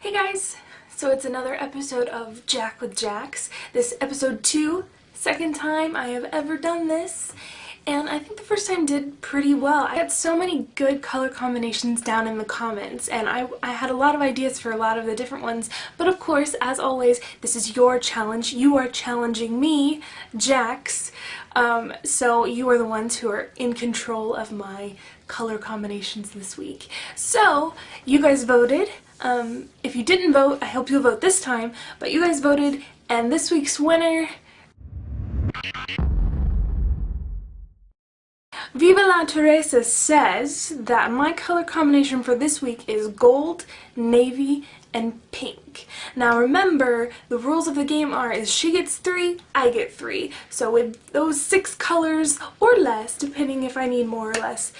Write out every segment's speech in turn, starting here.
Hey guys! So it's another episode of Jack with Jacks. This episode 2, second time I have ever done this. And I think the first time did pretty well. I had so many good color combinations down in the comments, and I had a lot of ideas for a lot of the different ones. But of course, as always, this is your challenge. You are challenging me, Jacks. So you are the ones who are in control of my color combinations this week. So you guys voted. If you didn't vote, I hope you'll vote this time, but you guys voted, and this week's winner, Viva La Teresa, says that my color combination for this week is gold, navy, and pink. Now remember, the rules of the game is she gets 3, I get 3. So with those 6 colors or less, depending if I need more or less,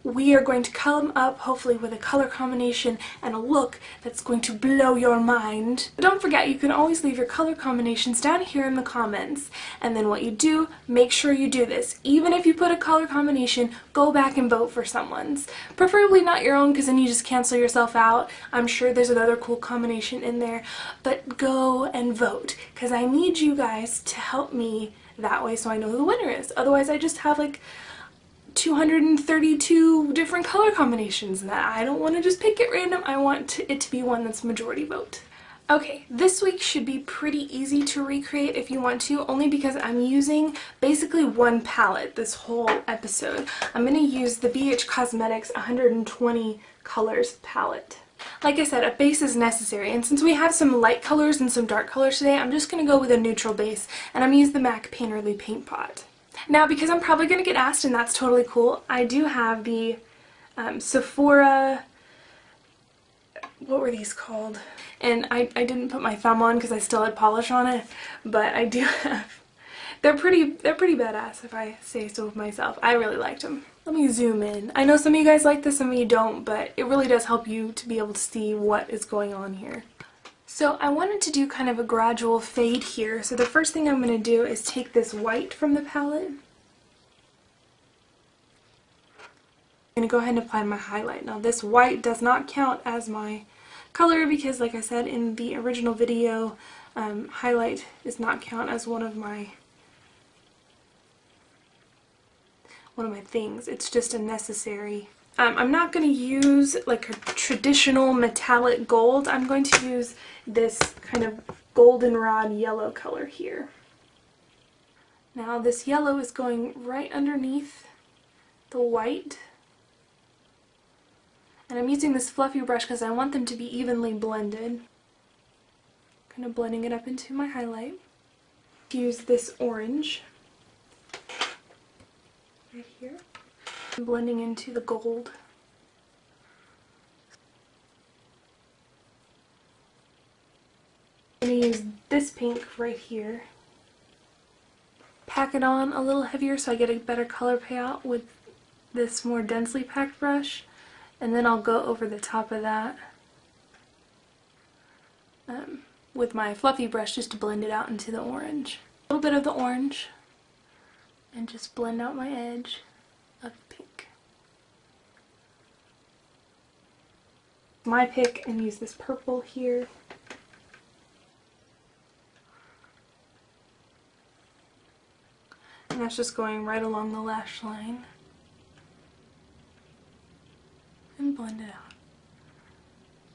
we are going to come up hopefully with a color combination and a look that's going to blow your mind. But don't forget, you can always leave your color combinations down here in the comments, and then what you do, make sure you do this. Even if you put a color combination, go back and vote for someone's. Preferably not your own, because then you just cancel yourself out. I'm sure there's another cool combination in there, but go and vote, because I need you guys to help me that way so I know who the winner is. Otherwise I just have like 232 different color combinations, and I don't want to just pick at random. I want it to be one that's majority vote. Okay, this week should be pretty easy to recreate if you want to, only because I'm using basically one palette this whole episode. I'm going to use the BHCosmetics 120 colors palette. Like I said, a base is necessary, and since we have some light colors and some dark colors today, I'm just going to go with a neutral base, and I'm going to use the MAC Painterly Paint Pot. Now, because I'm probably going to get asked, and that's totally cool, I do have the Sephora, what were these called? And I didn't put my thumb on because I still had polish on it, but I do have, they're pretty badass if I say so myself. I really liked them. Let me zoom in. I know some of you guys like this, some of you don't, but it really does help you to be able to see what is going on here. So I wanted to do kind of a gradual fade here. So the first thing I'm going to do is take this white from the palette. I'm going to go ahead and apply my highlight. Now this white does not count as my color because, like I said in the original video, highlight does not count as one of my things. It's just a necessary. I'm not going to use like a traditional metallic gold. I'm going to use this kind of goldenrod yellow color here. Now this yellow is going right underneath the white. And I'm using this fluffy brush because I want them to be evenly blended. Kind of blending it up into my highlight. Use this orange right here. I'm blending into the gold. I'm going to use this pink right here. Pack it on a little heavier so I get a better color payout with this more densely packed brush. And then I'll go over the top of that with my fluffy brush just to blend it out into the orange. A little bit of the orange and just blend out my edge of pink. My pick, and use this purple here. And that's just going right along the lash line. And blend it out.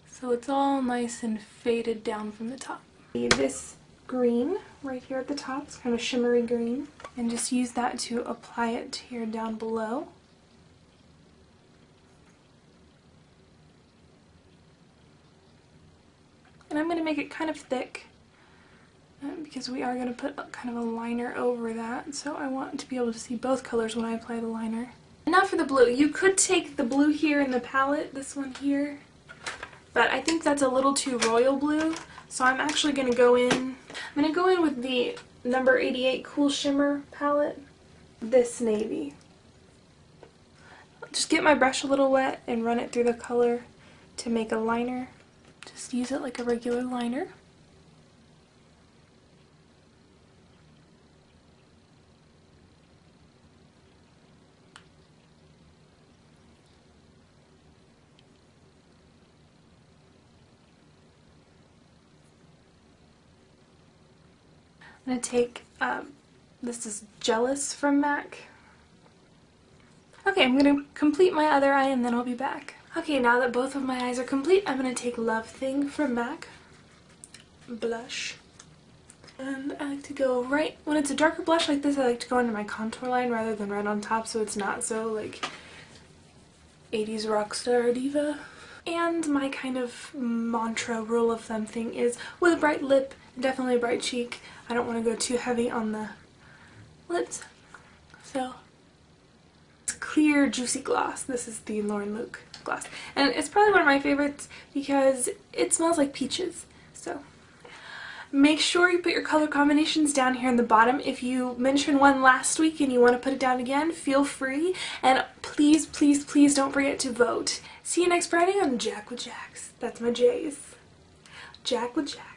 So it's all nice and faded down from the top. This green right here at the top, it's kind of shimmery green, and just use that to apply it here down below. And I'm going to make it kind of thick because we are going to put kind of a liner over that, so I want to be able to see both colors when I apply the liner. Now for the blue. You could take the blue here in the palette, this one here, but I think that's a little too royal blue, so I'm actually going to go in. I'm going to go in with the number 88 Cool Shimmer palette, this navy. Just get my brush a little wet and run it through the color to make a liner. Just use it like a regular liner. I'm going to take, this is Jealous from MAC. Okay, I'm going to complete my other eye and then I'll be back. Okay, now that both of my eyes are complete, I'm going to take Love Thing from MAC. Blush. And I like to go right, when it's a darker blush like this, I like to go into my contour line rather than right on top so it's not so like 80s rock star diva. And my kind of mantra rule of thumb thing is with a bright lip, definitely a bright cheek. I don't want to go too heavy on the lips. So, it's clear juicy gloss. This is the Lauren Luke gloss. And it's probably one of my favorites because it smells like peaches. So, make sure you put your color combinations down here in the bottom. If you mentioned one last week and you want to put it down again, feel free. And please, please, please don't forget to vote. See you next Friday on Jack with Jacks. That's my J's. Jack with Jacks.